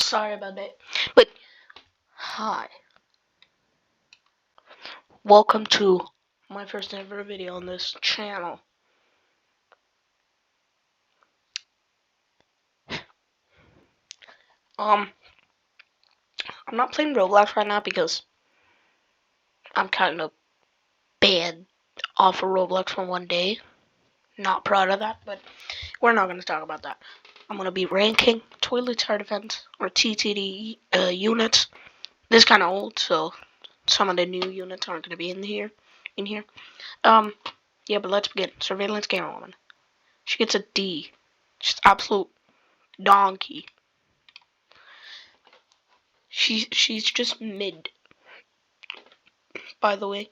Sorry about that. But hi, welcome to my first ever video on this channel. I'm not playing Roblox right now because I'm kind of banned off of Roblox for one day. Not proud of that, but we're not going to talk about that. I'm going to be ranking Toilet Tart Events or TTD units. This is kind of old, so some of the new units aren't going to be in here. Yeah, but let's begin. Surveillance Camera Woman. She gets a D. She's absolute donkey. She's just mid. By the way,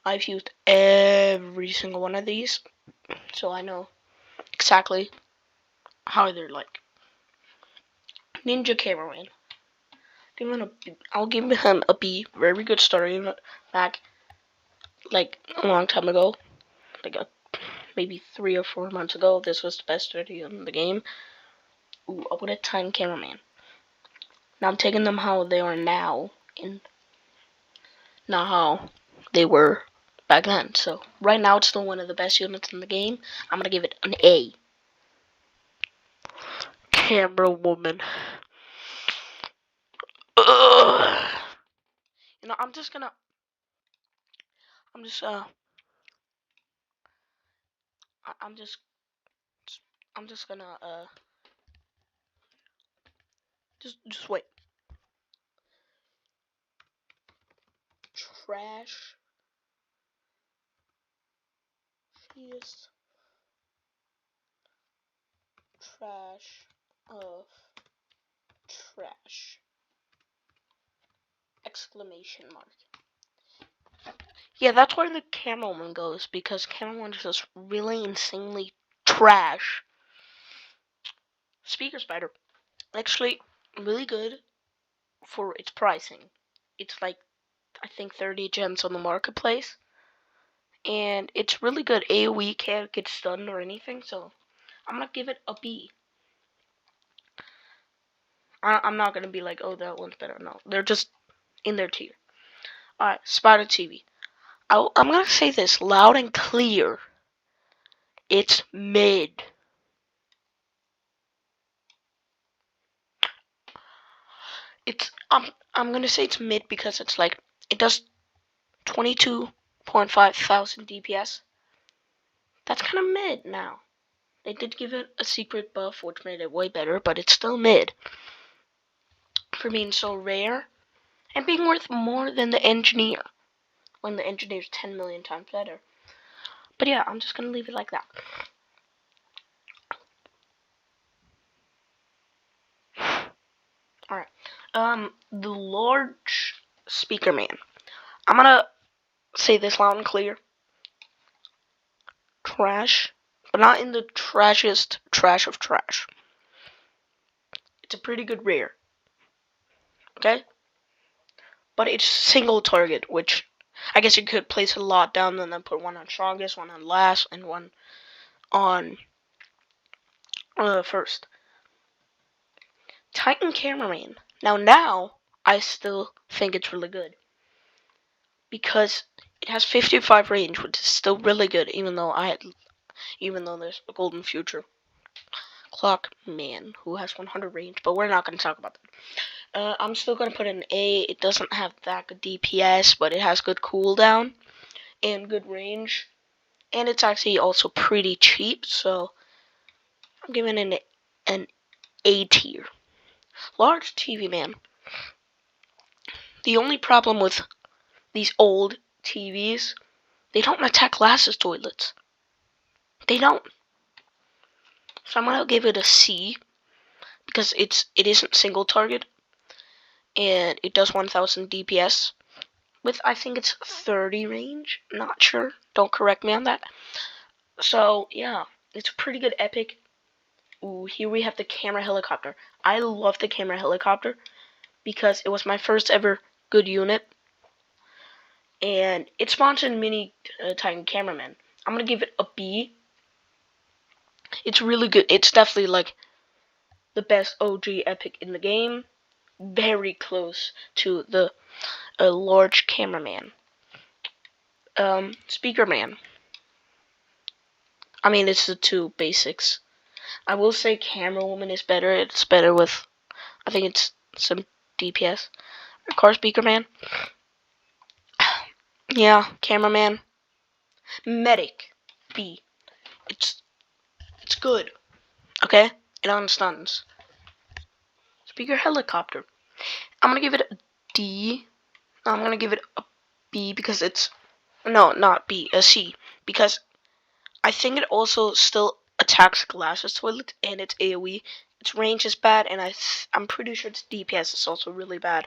I've used every single one of these, so I know exactly how they're like. Ninja Cameraman. I'll give him a B. Very good story back, like a long time ago, like maybe 3 or 4 months ago. This was the best video in the game. Ooh, I would have time cameraman. Now I'm taking them how they are now, and not how they were back then. So right now it's still one of the best units in the game. I'm gonna give it an A. Camera woman. Ugh. You know, I'm just gonna just wait. Trash. She's trash of trash. Exclamation mark. Yeah, that's where the camera one goes, because camera one is just really insanely trash. Speaker spider. Actually, really good for its pricing. It's like, I think 30 gems on the marketplace. And it's really good. AoE can't get stunned or anything, so I'm gonna give it a B. I'm not gonna be like, oh, that one's better. No, they're just in their tier. Alright, Spider TV. I'm gonna say this loud and clear. It's mid. I'm gonna say it's mid because it's like it does 22.5 thousand DPS. That's kind of mid now. They did give it a secret buff, which made it way better, but it's still mid for being so rare and being worth more than the engineer, when the engineer's 10 million times better. But yeah, I'm just gonna leave it like that. Alright. The large speaker man. I'm gonna say this loud and clear. Trash, but not in the trashiest trash of trash. It's a pretty good rare. Okay? But it's single target, which I guess you could place a lot down and then put one on strongest, one on last, and one on first. Titan Cameraman. Now I still think it's really good because it has 55 range, which is still really good, even though there's a golden future clock man who has 100 range, but we're not going to talk about that. I'm still going to put an A. It doesn't have that good DPS, but it has good cooldown and good range, and it's actually also pretty cheap, so I'm giving it an A tier. Large TV man. The only problem with these old TVs, they don't attack glass as toilets. They don't. So I'm gonna give it a C because it isn't single target and it does 1000 DPS with, I think it's 30 range. Not sure. Don't correct me on that. So yeah, it's a pretty good epic. Ooh, here we have the camera helicopter. I love the camera helicopter because it was my first ever good unit, and it sponsored mini Titan Cameraman. I'm gonna give it a B. It's really good. It's definitely like the best OG epic in the game. very close to the large cameraman. Speaker man. I mean, it's the two basics. I will say camera woman is better. It's better with, I think it's some DPS. Car speaker man. Yeah, cameraman. Medic. B. It's good. Okay? It understands. Speaker helicopter. I'm gonna give it a D. I'm gonna give it a B because it's no, not B, a C, because I think it also still attacks glasses toilet and its AoE. Its range is bad, and I'm pretty sure its DPS is also really bad.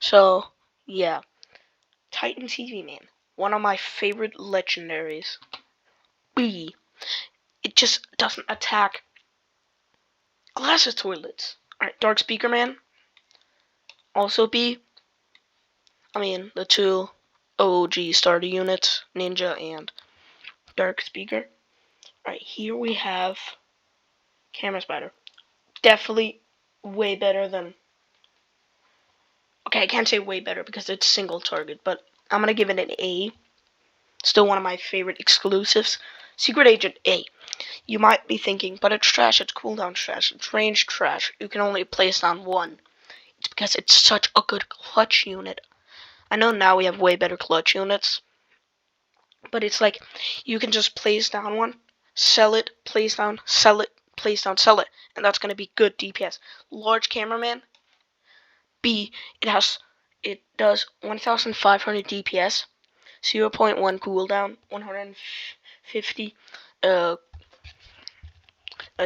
So yeah, Titan TV man, one of my favorite legendaries. B. It just doesn't attack glasses toilets. Alright, Dark Speaker man, also B. I mean the two OG starter units, Ninja and Dark Speaker. Alright, here we have Camera Spider. Definitely way better than... Okay, I can't say way better because it's single target, but I'm gonna give it an A. Still one of my favorite exclusives. Secret Agent A. You might be thinking, but it's trash, it's cooldown trash, it's range trash. You can only place down one. It's because it's such a good clutch unit. I know now we have way better clutch units, but it's like you can just place down one, sell it, place down, sell it, place down, sell it, and that's gonna be good DPS. Large cameraman. B. It does 1,500 DPS, 0.1 cooldown, 150 uh,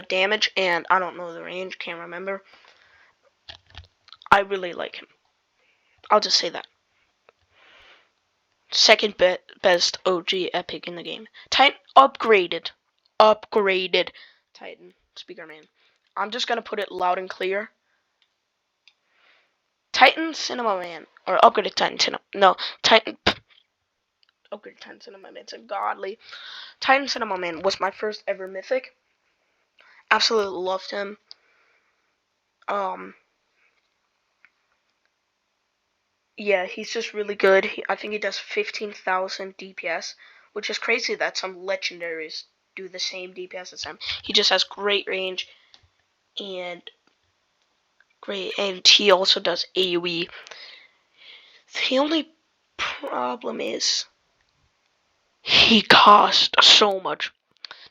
damage, and I don't know the range, can't remember. I really like him. I'll just say that. Second best OG epic in the game. Titan upgraded. Upgraded Titan Speaker Man. I'm just gonna put it loud and clear. Titan Cinema Man. Or upgraded Titan Cinema. No, Titan. Upgraded Titan Cinema Man. It's a godly. Titan Cinema Man was my first ever mythic. Absolutely loved him. Yeah, he's just really good. I think he does 15,000 DPS, which is crazy that some legendaries do the same DPS as him. He just has great range and he also does AoE. The only problem is he cost so much.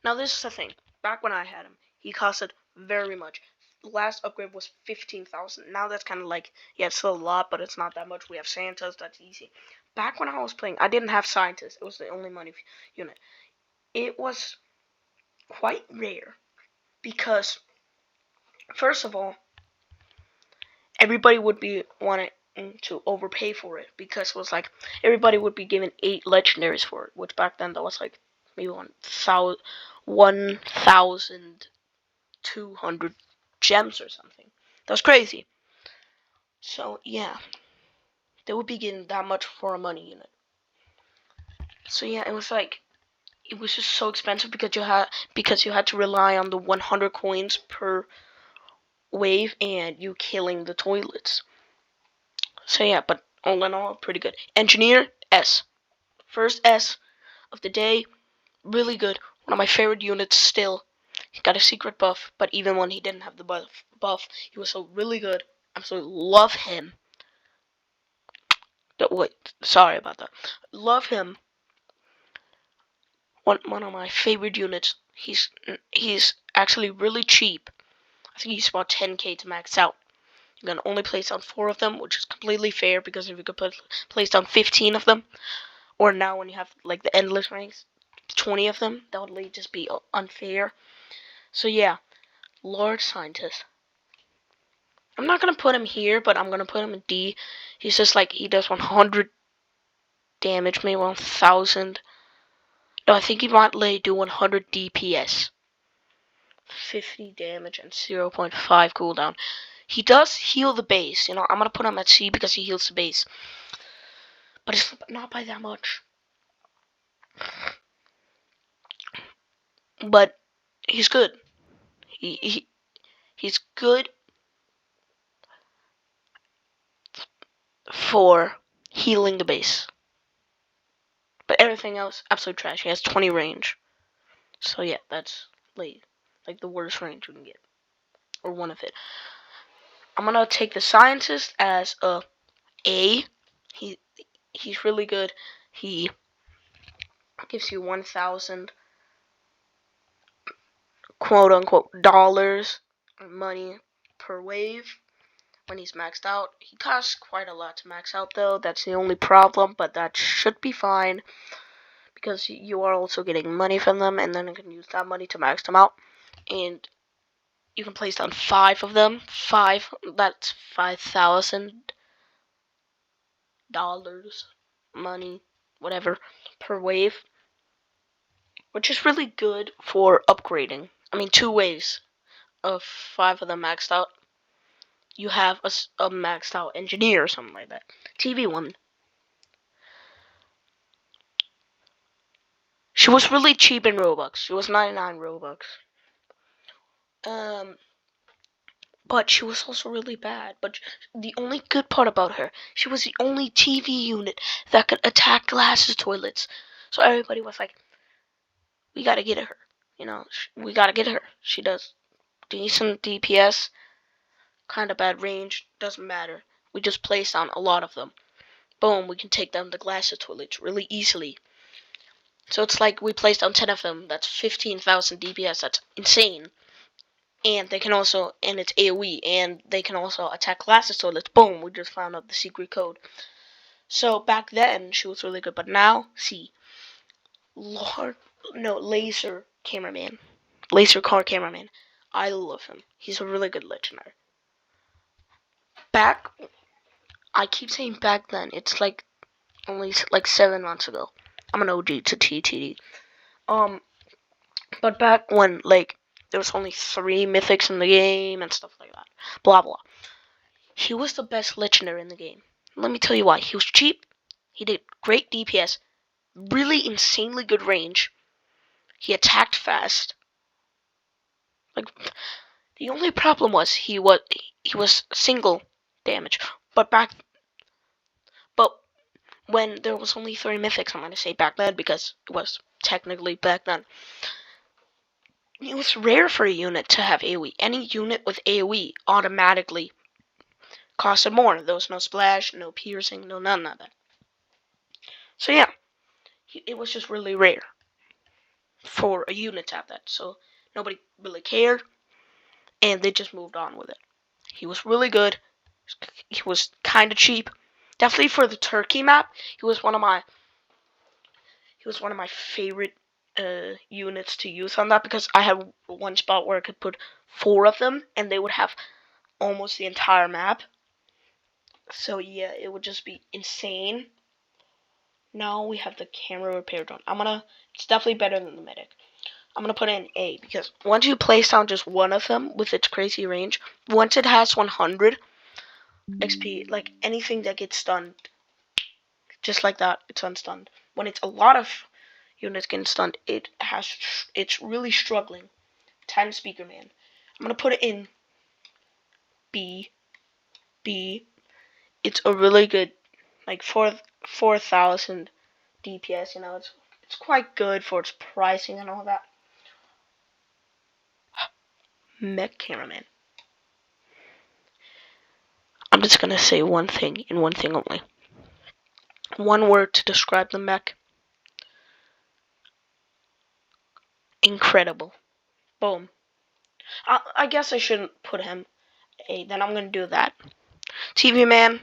Now this is the thing. Back when I had him, he costed very much. The last upgrade was 15,000. Now that's kind of like, yeah, it's still a lot, but it's not that much. We have Santas, that's easy. Back when I was playing, I didn't have Scientists. It was the only money unit. It was quite rare because, first of all, everybody would be wanting to overpay for it because it was like everybody would be given 8 legendaries for it, which back then that was like maybe 1,200 gems or something. That was crazy. So yeah, they would be getting that much for a money unit. So yeah, it was just so expensive because you had to rely on the 100 coins per wave and you killing the toilets. So yeah, but all in all, pretty good. Engineer S, first S of the day, really good. One of my favorite units still. He got a secret buff, but even when he didn't have the buff, he was so really good. Absolutely love him. Wait, sorry about that. Love him. One of my favorite units. He's actually really cheap. I think he's about 10k to max out. You can only place down 4 of them, which is completely fair because if you could place down 15 of them, or now when you have like the endless ranks, 20 of them, that would just be unfair. So yeah, large scientist. I'm not gonna put him here, but I'm gonna put him in D. He's just like he does 100 damage, maybe 1,000. No, I think he might do 100 DPS, 50 damage, and 0.5 cooldown. He does heal the base. I'm gonna put him at C because he heals the base, but it's not by that much. But he's good. He's good. for healing the base. But everything else, absolute trash. He has 20 range. So yeah, that's like the worst range we can get. Or one of it. I'm gonna take the scientist as a A. He he's really good. He gives you 1,000 quote unquote dollars or money per wave when he's maxed out. He costs quite a lot to max out though. That's the only problem, but that should be fine because you are also getting money from them, and then you can use that money to max them out. And you can place down 5 of them. That's $5,000 money, whatever, per wave, which is really good for upgrading. I mean, 2 waves of 5 of them maxed out. You have a maxed out engineer or something like that. TV one. She was really cheap in Robux. She was 99 Robux. Um, but she was also really bad. But the only good part about her, she was the only TV unit that could attack glasses toilets. So everybody was like, we gotta get her. We gotta get her. She does decent DPS, kind of bad range, doesn't matter. We just place down a lot of them. Boom, we can take down the glasses toilets really easily. So it's like we placed down 10 of them. That's 15,000 DPS. That's insane. And they can also, and it's AoE, and they can also attack glasses toilets. Boom, we just found out the secret code. So back then, she was really good. But now, see, laser cameraman. Laser car cameraman. I love him. He's a really good legendary. Back, I keep saying back then. It's like only like 7 months ago. I'm an OG to TTD. But back when like there was only 3 mythics in the game and stuff like that, blah blah. He was the best legendary in the game. Let me tell you why. He was cheap. He did great DPS, really insanely good range. He attacked fast. Like the only problem was he was single damage. But when there was only 3 mythics, I'm gonna say back then because it was technically back then. It was rare for a unit to have AoE. Any unit with AoE automatically costed more. There was no splash, no piercing, no none of that. So yeah, it was just really rare for a unit to have that. So nobody really cared, and they just moved on with it. He was really good. He was kind of cheap. Definitely for the Turkey map, he was one of my favorite units to use on that because I had one spot where I could put 4 of them, and they would have almost the entire map. So yeah, it would just be insane. Now we have the camera repair drone. It's definitely better than the medic. I'm gonna put it in A because once you place down just one of them with its crazy range, once it has 100 XP, like anything that gets stunned, just like that, it's unstunned. When it's a lot of units getting stunned, it's really struggling. Time Speaker Man. I'm gonna put it in B. B. It's a really good, like 4,000 DPS. It's quite good for its pricing and all that. Mech Cameraman. I'm just gonna say one thing and one thing only. One word to describe the mech. Incredible. Boom. I guess I shouldn't put him A. Then I'm gonna do that. TV Man.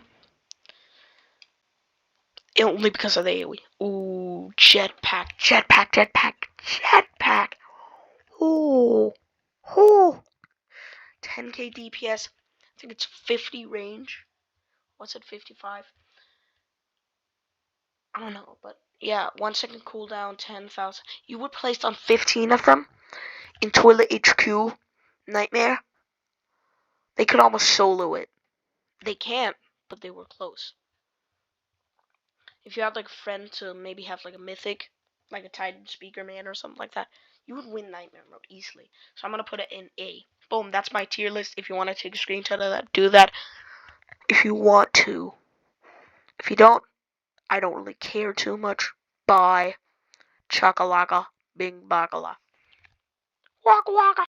Only because of the AoE. Ooh, jetpack, jetpack, jetpack, jetpack. Ooh, ooh. 10k DPS. I think it's 50 range. What's it, 55? I don't know, but yeah, 1 second cooldown, 10,000. You would place on 15 of them in Toilet HQ Nightmare. They could almost solo it. They can't, but they were close. If you had like a friend to maybe have like a mythic, like a Titan Speaker Man or something like that, you would win Nightmare Mode easily. So I'm gonna put it in A. Boom, that's my tier list. If you want to take a screenshot of that, do that. If you want to. If you don't, I don't really care too much. Bye. Chakalaka. Bing bakala. Waka waka.